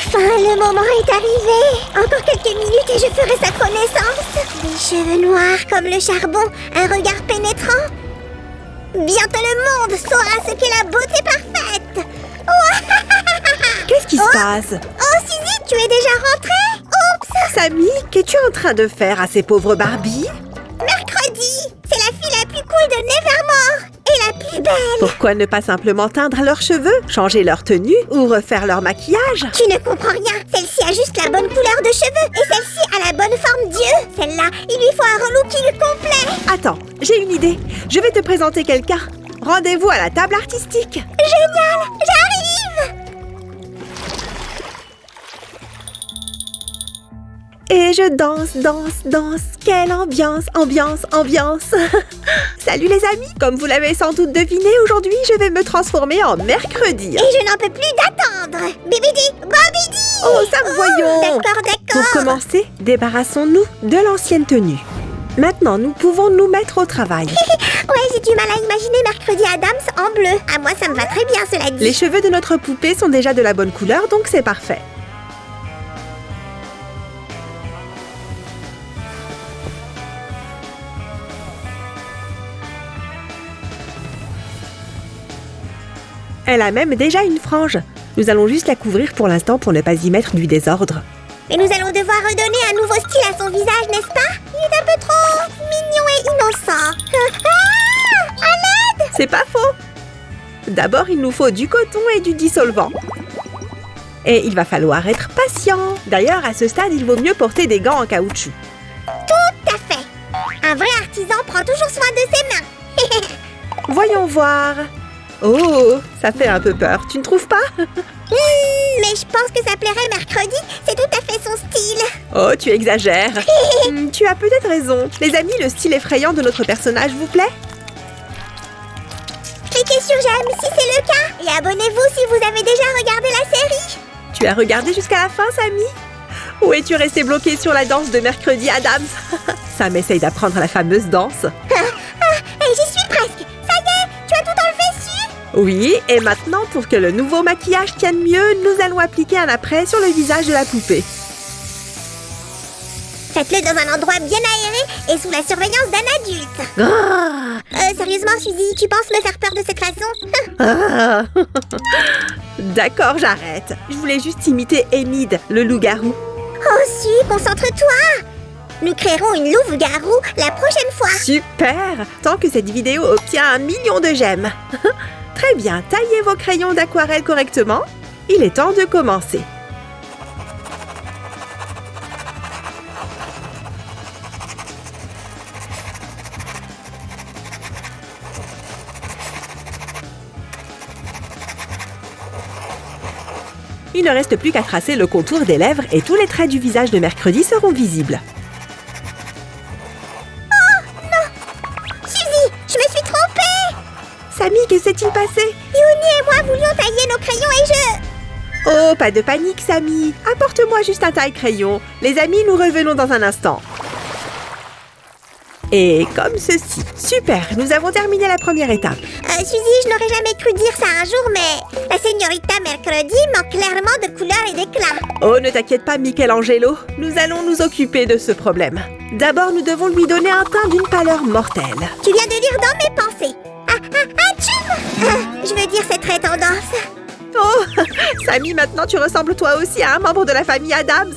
Enfin, le moment est arrivé. Encore quelques minutes et je ferai sa connaissance. Des cheveux noirs comme le charbon, un regard pénétrant. Bientôt le monde saura ce qu'est la beauté parfaite. Qu'est-ce qui se passe? Oh, Suzy, tu es déjà rentrée? Oups! Sammy, qu'es-tu en train de faire à ces pauvres Barbie? Mercredi, c'est la fille la plus cool de Nevermore et la plus belle. Pourquoi ne pas simplement teindre leurs cheveux, changer leur tenue ou refaire leur maquillage? Tu ne comprends rien. Celle-ci a juste la bonne couleur de cheveux et celle-ci a la bonne forme d'yeux. Celle-là, il lui faut un relooking complet. Attends, j'ai une idée. Je vais te présenter quelqu'un. Rendez-vous à la table artistique. Génial, j'arrive. Et je danse, danse, danse. Quelle ambiance, ambiance, ambiance. Salut les amis. Comme vous l'avez sans doute deviné, aujourd'hui, je vais me transformer en mercredi. Et je n'en peux plus d'attendre. Bibidi, Bobidi. Oh, Sam, voyons. D'accord, d'accord. Pour commencer, débarrassons-nous de l'ancienne tenue. Maintenant, nous pouvons nous mettre au travail. Ouais, j'ai du mal à imaginer Mercredi Addams en bleu. À moi, ça me va très bien, cela dit. Les cheveux de notre poupée sont déjà de la bonne couleur, donc c'est parfait. Elle a même déjà une frange. Nous allons juste la couvrir pour l'instant pour ne pas y mettre du désordre. Mais nous allons devoir redonner un nouveau style à son visage, n'est-ce pas? Il est un peu trop mignon et innocent. À l'aide! C'est pas faux. D'abord, il nous faut du coton et du dissolvant. Et il va falloir être patient. D'ailleurs, à ce stade, il vaut mieux porter des gants en caoutchouc. Tout à fait. Un vrai artisan prend toujours soin de ses mains. Voyons voir. Oh, ça fait un peu peur, tu ne trouves pas? Mais je pense que ça plairait Mercredi. C'est tout à fait son style. Oh, tu exagères. Tu as peut-être raison. Les amis, le style effrayant de notre personnage vous plaît? Cliquez sur j'aime si c'est le cas. Et abonnez-vous si vous avez déjà regardé la série. Tu as regardé jusqu'à la fin, Sammy? Ou es-tu resté bloqué sur la danse de Mercredi Addams? Sam essaye d'apprendre la fameuse danse. Et j'y suis presque. Ça y est, tu as tout enlevé dessus. Oui, et maintenant, pour que le nouveau maquillage tienne mieux, nous allons appliquer un après sur le visage de la poupée. Faites-le dans un endroit bien aéré et sous la surveillance d'un adulte. Sérieusement, Suzy, tu penses me faire peur de cette façon? D'accord, j'arrête. Je voulais juste imiter Enid, le loup-garou. Oh, si, concentre-toi. Nous créerons une louve-garou la prochaine fois. Super! Tant que cette vidéo obtient 1 million de j'aime. Très bien, taillez vos crayons d'aquarelle correctement. Il est temps de commencer. Il ne reste plus qu'à tracer le contour des lèvres et tous les traits du visage de Mercredi seront visibles. Suzy, je me suis trompée. Sammy, que s'est-il passé? Yuni et moi voulions tailler nos crayons et je... Oh, pas de panique, Sammy. Apporte-moi juste un taille-crayon. Les amis, nous revenons dans un instant. Et comme ceci. Super, nous avons terminé la première étape. Suzy, je n'aurais jamais cru dire ça un jour, mais la señorita Mercredi manque clairement de couleur et d'éclat. Oh, ne t'inquiète pas, Michelangelo. Nous allons nous occuper de ce problème. D'abord, nous devons lui donner un teint d'une pâleur mortelle. Tu viens de lire dans mes pensées. Je veux dire, c'est très tendance. Oh, Sammy, maintenant tu ressembles toi aussi à un membre de la famille Addams.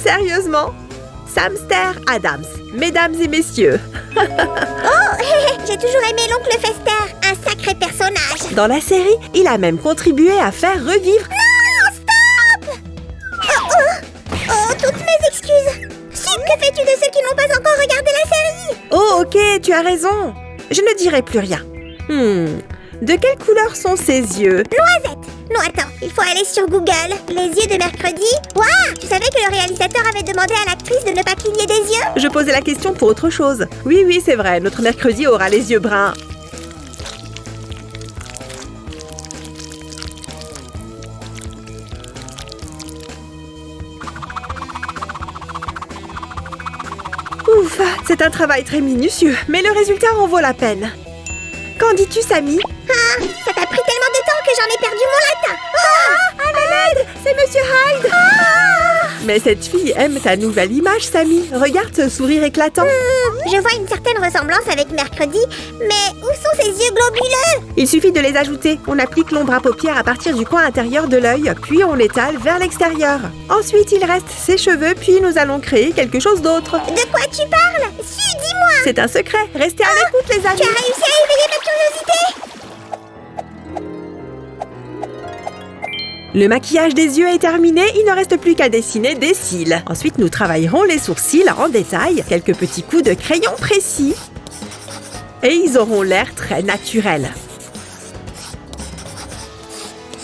Sérieusement? Samster Addams, mesdames et messieurs. Oh, j'ai toujours aimé l'oncle Fester, un sacré personnage. Dans la série, il a même contribué à faire revivre... Non, stop! Oh, toutes mes excuses. Sup, que fais-tu de ceux qui n'ont pas encore regardé la série? Oh, ok, tu as raison. Je ne dirai plus rien. De quelle couleur sont ses yeux? Noisette. Non, attends, il faut aller sur Google. Les yeux de Mercredi. Waouh! Tu savais que le réalisateur avait demandé à l'actrice de ne pas cligner des yeux? Je posais la question pour autre chose. Oui, c'est vrai, notre Mercredi aura les yeux bruns. Ouf, c'est un travail très minutieux, mais le résultat en vaut la peine. Qu'en dis-tu, Sammy? Ça t'a pris tellement de temps que j'en ai perdu mon latin. Ah là là, Hyde! C'est Monsieur Hyde! Mais cette fille aime ta nouvelle image, Sammy. Regarde ce sourire éclatant. Je vois une certaine ressemblance avec mercredi, mais où sont ses yeux globuleux? Il suffit de les ajouter. On applique l'ombre à paupières à partir du coin intérieur de l'œil, puis on l'étale vers l'extérieur. Ensuite, il reste ses cheveux, puis nous allons créer quelque chose d'autre. De quoi tu parles? Si, dis-moi! C'est un secret. Restez à l'écoute, les amis. Tu as réussi à éveiller ma curiosité? Le maquillage des yeux est terminé, il ne reste plus qu'à dessiner des cils. Ensuite, nous travaillerons les sourcils en détail, quelques petits coups de crayon précis. Et ils auront l'air très naturels.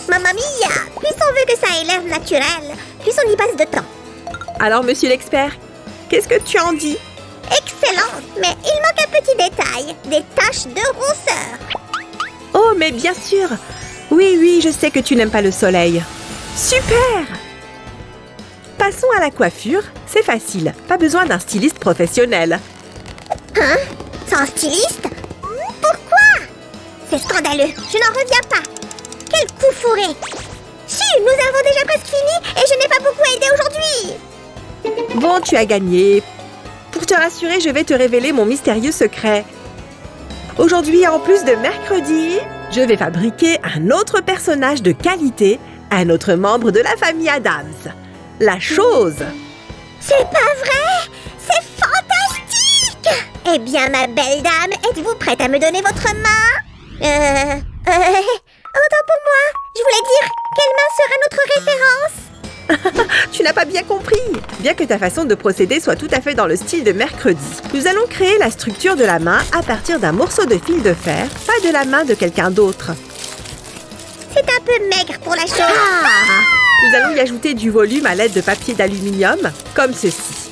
Mamma mia! Plus on veut que ça ait l'air naturel, plus on y passe de temps. Alors, monsieur l'expert, qu'est-ce que tu en dis? Excellent! Mais il manque un petit détail, des taches de rousseur. Oh, mais bien sûr! Oui, je sais que tu n'aimes pas le soleil. Super! Passons à la coiffure. C'est facile, pas besoin d'un styliste professionnel. Hein? Sans styliste? Pourquoi? C'est scandaleux, je n'en reviens pas. Quel coup fourré! Si, nous avons déjà presque fini et je n'ai pas beaucoup aidé aujourd'hui. Bon, tu as gagné. Pour te rassurer, je vais te révéler mon mystérieux secret. Aujourd'hui, en plus de mercredi, je vais fabriquer un autre personnage de qualité, un autre membre de la famille Addams. La chose. C'est pas vrai? C'est fantastique! Eh bien, ma belle dame, êtes-vous prête à me donner votre main? Autant pour moi. Je voulais dire, quelle main sera notre référence? Tu n'as pas bien compris. Bien que ta façon de procéder soit tout à fait dans le style de mercredi, nous allons créer la structure de la main à partir d'un morceau de fil de fer, pas de la main de quelqu'un d'autre. C'est un peu maigre pour la chose. Nous allons y ajouter du volume à l'aide de papier d'aluminium, comme ceci.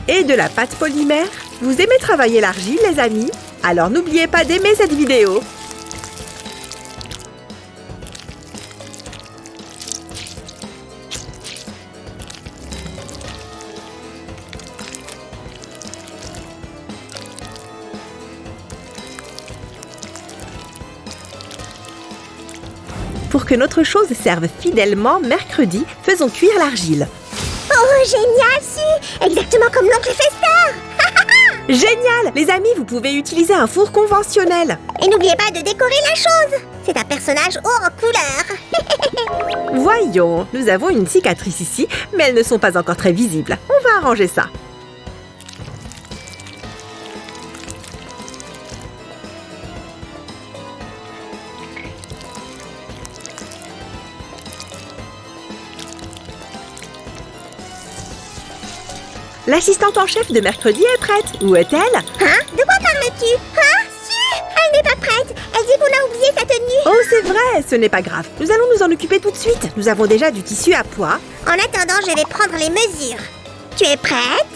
Et de la pâte polymère. Vous aimez travailler l'argile, les amis? Alors n'oubliez pas d'aimer cette vidéo. Pour que notre chose serve fidèlement mercredi, faisons cuire l'argile. Oh, génial, Su! Exactement comme l'oncle Fester! Génial! Les amis, vous pouvez utiliser un four conventionnel. Et n'oubliez pas de décorer la chose! C'est un personnage haut en couleur. Voyons, nous avons une cicatrice ici, mais elles ne sont pas encore très visibles. On va arranger ça. L'assistante en chef de mercredi est prête. Où est-elle? Hein? De quoi parles-tu? Hein? Su! Elle n'est pas prête. Elle dit qu'on a oublié sa tenue. Oh, c'est vrai, ce n'est pas grave. Nous allons nous en occuper tout de suite. Nous avons déjà du tissu à pois. En attendant, je vais prendre les mesures. Tu es prête?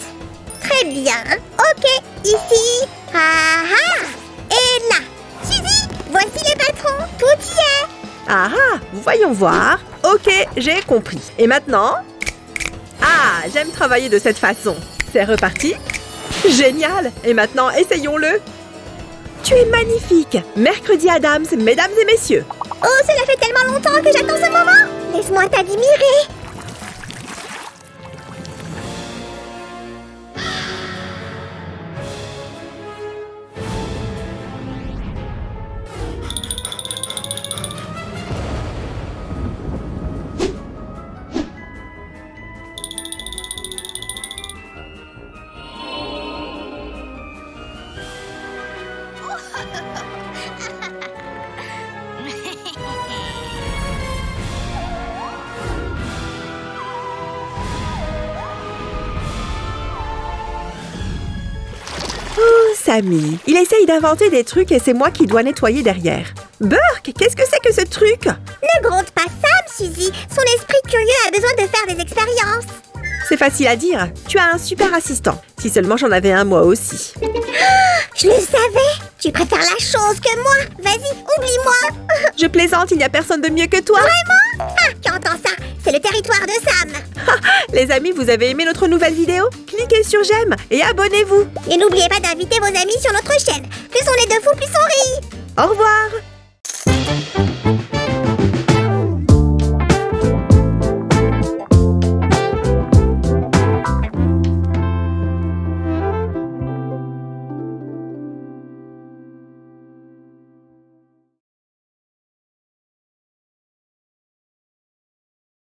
Très bien. Ok, ici. Ah ah! Et là. Suzy, voici les patrons. Tout y est. Ah ah, voyons voir. Ok, j'ai compris. Et maintenant? Ah, j'aime travailler de cette façon. C'est reparti. Génial. Et maintenant, essayons-le. Tu es magnifique. Mercredi Addams, mesdames et messieurs. Oh, cela fait tellement longtemps que j'attends ce moment. Laisse-moi t'admirer. Oh, Sammy, il essaye d'inventer des trucs et c'est moi qui dois nettoyer derrière. Burke, qu'est-ce que c'est que ce truc? Ne gronde pas Sam, Suzy. Son esprit curieux a besoin de faire des expériences. C'est facile à dire. Tu as un super assistant. Si seulement j'en avais un moi aussi. Je le savais. Tu préfères la chose que moi. Vas-y, oublie-moi. Je plaisante, il n'y a personne de mieux que toi. Vraiment? Ah, qui entend ça? C'est le territoire de Sam. Les amis, vous avez aimé notre nouvelle vidéo? Cliquez sur j'aime et abonnez-vous. Et n'oubliez pas d'inviter vos amis sur notre chaîne. Plus on est de fous, plus on rit. Au revoir.